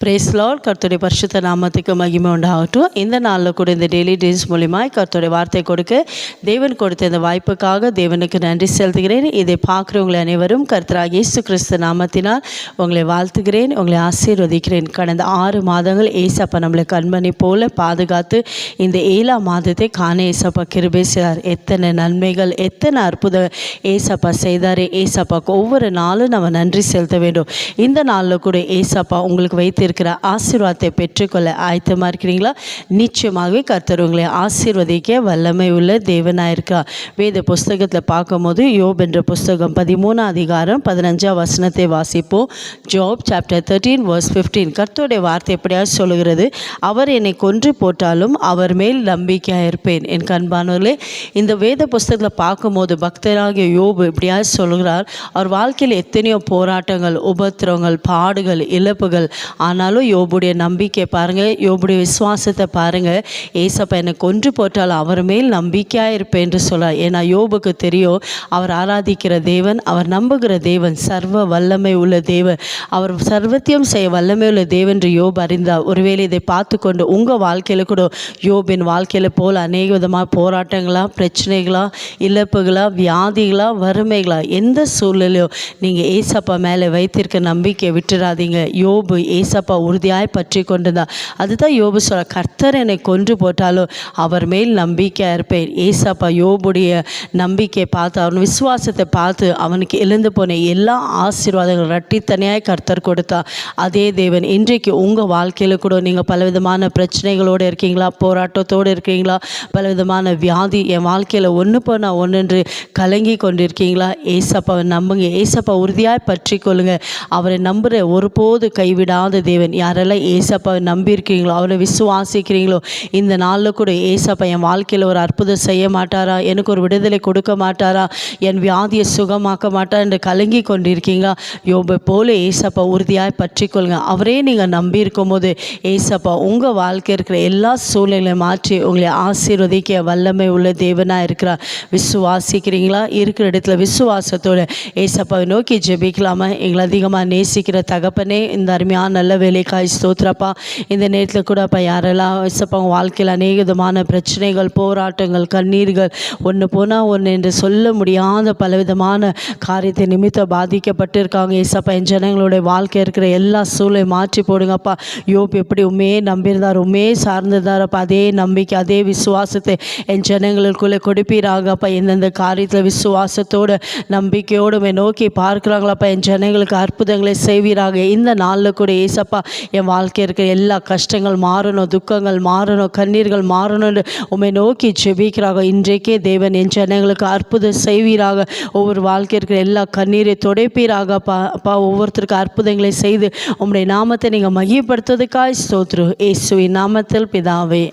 Brace Lord. கர்த்தருடைய பரிசுத்த நாமத்துக்கு மகிமை உண்டாகட்டும். இந்த நாளில் கூட இந்த டெய்லி ட்ரீம்ஸ் மூலியமாக கர்த்தருடைய வார்த்தை கொடுக்க தேவன் கொடுத்த இந்த வாய்ப்புக்காக தேவனுக்கு நன்றி செலுத்துகிறேன். இதை பார்க்குறவங்களை அனைவரும் கர்த்தராகிய இயேசு கிறிஸ்து நாமத்தினால் உங்களை வாழ்த்துகிறேன், உங்களை ஆசீர்வதிக்கிறேன். கடந்த 6 மாதங்கள் ஏசப்பா நம்மளை கண்மணி போல பாதுகாத்து இந்த 7ஆம் மாதத்தை காண ஏசப்பா கிருபை செய்தார். எத்தனை நன்மைகள், எத்தனை அற்புதம் ஏசப்பா செய்தார். ஏசப்பாவுக்கு ஒவ்வொரு நாளும் நம்ம நன்றி செலுத்த வேண்டும். இந்த நாளில் கூட ஏசப்பா உங்களுக்கு வைத்திருக்கிற ஆசீர்வாதத்தை பெற்றுக்கொள்ள ஆயத்தமாக இருக்கிறீங்களா? நிச்சயமாகவே கர்த்தர் உங்களை ஆசீர்வதிக்க வல்லமை உள்ள தேவனாக இருக்கிறார். வேத புஸ்தகத்தில் பார்க்கும்போது யோப் என்ற புஸ்தகம் 13ஆம் அதிகாரம் 15ஆம் வசனத்தை வாசிப்போம். Job chapter 13 verse 15. கர்த்தருடைய வார்த்தை எப்படியாவது சொல்லுகிறது, அவர் என்னை கொன்று போட்டாலும் அவர் மேல் நம்பிக்கையாக இருப்பேன். என் கண்பானவர்களே, இந்த வேத புஸ்தகத்தில் பார்க்கும்போது பக்தராகிய யோபு இப்படியாவது சொல்கிறார். அவர் வாழ்க்கையில் எத்தனையோ போராட்டங்கள், உபத்திரவங்கள், பாடுகள், இழப்புகள், ஆனாலும் யோபுடைய நம்பிக்கை பாருங்கள், யோபுடைய விசுவாசத்தை பாருங்கள். ஏசப்பா என்னை கொன்று போட்டாலும் அவர் மேல் நம்பிக்கையாக இருப்பேன் என்று சொல்கிறார். ஏன்னா யோபுக்கு தெரியும், அவர் ஆராதிக்கிற தேவன், அவர் நம்புகிற தேவன் சர்வ வல்லமை உள்ள தேவன், அவர் சர்வத்தியம் செய்ய வல்லமை உள்ள தேவன் என்று யோபு அறிந்தார். ஒருவேளை இதை பார்த்து கொண்டு உங்கள் வாழ்க்கையில் கூட யோபின் வாழ்க்கையில் போல் அநேக விதமாக போராட்டங்களா, பிரச்சனைகளா, இழப்புகளா, வியாதிகளா, வறுமைகளா, எந்த சூழ்நிலையோ நீங்கள் ஏசப்பா மேலே வைத்திருக்க நம்பிக்கை விட்டுறாதீங்க. யோபு ஏசப்பா உறுதியாய் பற்றி கொண்டிருந்தார். அதுதான் யோபு சொல்ற, கர்த்தர் என்னை கொன்று போட்டாலும் அவர் மேல் நம்பிக்கையாக இருப்பேன். ஏசப்பா யோபுடைய நம்பிக்கை பார்த்து, அவன் விசுவாசத்தை பார்த்து அவனுக்கு எழுந்து போன எல்லா ஆசீர்வாதங்கள் இரட்டித்தனையாய் கர்த்தர் கொடுத்தார். அதே தேவன் இன்றைக்கு உங்கள் வாழ்க்கையில் கூட நீங்கள் பலவிதமான பிரச்சனைகளோடு இருக்கீங்களா, போராட்டத்தோடு இருக்கீங்களா, பலவிதமான வியாதி, என் வாழ்க்கையில் ஒன்று போனால் ஒன்று கலங்கி கொண்டிருக்கீங்களா? ஏசப்பாவை நம்புங்க. ஏசப்பா உறுதியாய் பற்றி கொள்ளுங்க. அவரை நம்புகிற ஒருபோது கைவிடாத தேவன். யாரெல்லாம் ஏசப்பாவை நம்பியிருக்கீங்களோ, அவரை விசுவாசிக்கிறீங்களோ, இந்த நாளில் கூட ஏசப்பா என் வாழ்க்கையில் ஒரு அற்புதம் செய்ய மாட்டாரா, எனக்கு ஒரு விடுதலை கொடுக்க மாட்டாரா, என் வியாதியை சுகமாக்க மாட்டார் என்று கலங்கி கொண்டிருக்கீங்களா? யோபை போல ஏசப்பா உறுதியாய் பற்றி கொள்ளுங்க. அவரே நீங்கள் நம்பி இருக்கும் போது ஏசப்பா உங்கள் வாழ்க்கை இருக்கிற எல்லா சூழ்நிலையும் மாற்றி உங்களை ஆசீர்வதிக்க வல்லமை உள்ள தேவனாக இருக்கிறார். விசுவாசிக்கிறீங்களா? இருக்கிற இடத்துல விசுவாசத்தோடு ஏசப்பாவை நோக்கி ஜெபிக்கலாமா? எங்களை அதிகமாக நேசிக்கிற தகப்பனே, இந்த அருமையான நல்ல வேலைக்காய் ஸ்தோத்திரப்பா. இந்த நேரத்தில் கூட அப்போ யாரெல்லாம் ஏசப்பா வாழ்க்கையில் அநேக விதமான பிரச்சனைகள், போராட்டங்கள், கண்ணீர்கள், ஒன்று போனால் ஒன்று என்று சொல்ல முடியாத பலவிதமான காரியத்தை நிமித்தம் பாதிக்கப்பட்டு இருக்காங்க. ஏசப்பா என் ஜனங்களுடைய வாழ்க்கை இருக்கிற எல்லா சூழலை மாற்றி போடுங்கப்பா. யோபு எப்படி உண்மையே நம்பியிருந்தார், உண்மையே சார்ந்திருந்தாரப்பா, அதே நம்பிக்கை, அதே விசுவாசத்தை என் ஜனங்களுக்குள்ளே கொடுப்பீராகப்பா. எந்தெந்த காரியத்தில் விசுவாசத்தோடு நம்பிக்கையோடு நோக்கி பார்க்குறாங்களாப்பா, என் ஜனங்களுக்கு அற்புதங்களை செய்வீராக. இந்த நாளில் கூட ஏசப்பா என் வாழ்க்கை இருக்கிற எல்லா கஷ்டங்கள் மாறணும், துக்கங்கள் மாறணும், கண்ணீர்கள் மாறணும்னு உம்மை நோக்கி ஜெபிக்கிறாங்க. இன்றைக்கே தேவன் என் ஜனங்களுக்கு அற்புதம் செய்வீராக. ஒவ்வொரு வாழ்க்கை இருக்கிற எல்லா கண்ணீரை துடைப்பீராக அப்பா. ஒவ்வொருத்தருக்கு அற்புதங்களை செய்து உம்முடைய நாமத்தை நீங்கள் மகிமைப்படுத்துவதற்காய் ஸ்தோத்திரம். இயேசுவின் நாமத்தில் பிதாவே,